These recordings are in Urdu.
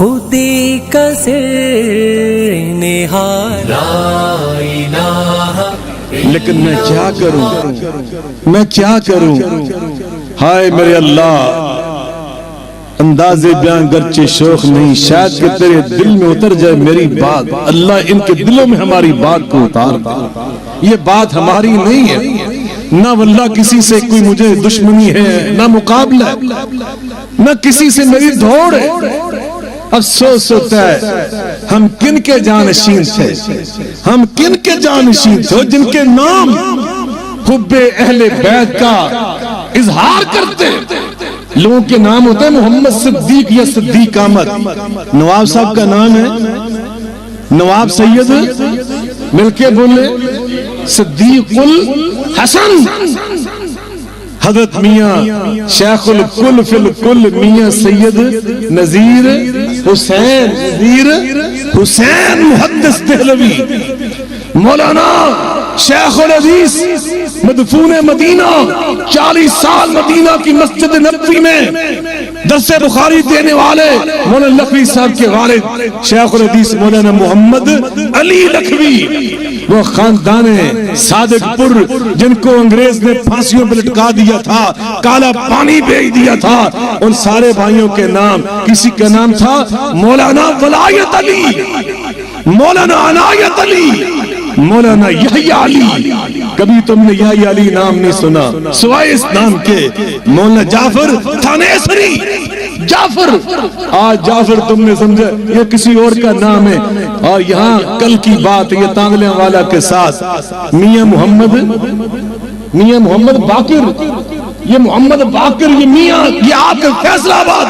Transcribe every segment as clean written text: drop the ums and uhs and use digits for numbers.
خودی کا سر نہاد لا الہ لیکن میں کیا کروں، میں کیا کروں، ہائے میرے اللہ، انداز بیان گرچہ شوق نہیں، شاید کہ تیرے دل میں اتر جائے میری بات، اللہ ان کے دلوں میں ہماری بات کو اتار دے۔ یہ بات ہماری نہیں ہے، نہ واللہ کسی سے کوئی مجھے دشمنی ہے، نہ مقابلہ ہے، نہ کسی سے میری دوڑ ہے۔ افسوس ہوتا ہے ہم کن کے جانشین تھے، ہم کن کے جانشین تھے جن کے نام حب اہل بیت کا اظہار کرتے۔ لوگوں کے نام ہوتے ہیں محمد صدیق یا صدیق احمد، نواب صاحب کا نام ہے نواب سید، مل کے بولے صدیق الحسن، حضرت میاں شیخ الکل فی الکل میاں سید نذیر حسین محدث دہلوی، مولانا شیخ الحدیث مدفون مدینہ، 40 سال مدینہ کی مسجد نبوی میں درس بخاری دینے والے مولانا لکھوی صاحب کے والد شیخ الحدیث مولانا محمد علی لکھوی، وہ خاندان صادق پور جن کو انگریز نے پھانسیوں پہ لٹکا دیا تھا، کالا پانی بھیج دیا تھا، ان سارے بھائیوں کے نام، کسی کا نام تھا مولانا ولایت علی، مولانا عنایت علی، مولانا یحییٰ علی۔ کبھی تم نے یحییٰ علی نام نہیں سنا سوائے اس نام کے؟ مولانا جعفر تھانیسری، جعفر، آج جعفر تم نے سمجھا یہ کسی اور کا نام ہے۔ اور یہاں کل کی بات یہ تانگلیاں والا کے ساتھ میاں محمد باقر، یہ محمد باقر، یہ میاں، یہ آپ کے فیصلہ آباد،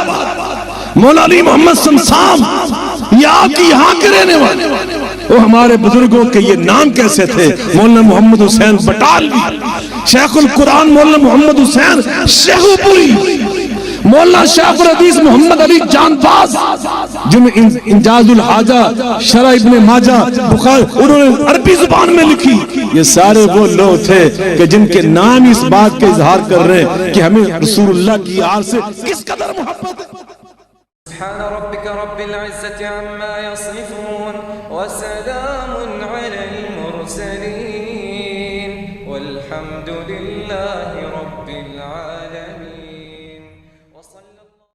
مولا علی محمد سمسام، یہ آپ کی یہاں کے رہنے والے۔ وہ ہمارے بزرگوں کے یہ نام کیسے تھے؟ مولانا محمد حسین بٹالوی، شیخ القرآن مولانا محمد حسین شیخو پوری، مولانا شیخ الحدیث محمد علی جانباز، جن انجاز الحاجہ، شرح ابن ماجہ، بخاری، انہوں نے عربی زبان میں لکھی۔ یہ سارے وہ لوگ تھے کہ جن کے نام اس بات کے اظہار کر رہے ہیں کہ ہمیں رسول اللہ کی آل سے کس قدر محبت ہے۔ سبحان ربك رب العزة عما يصفون وسلام على المرسلين والحمد لله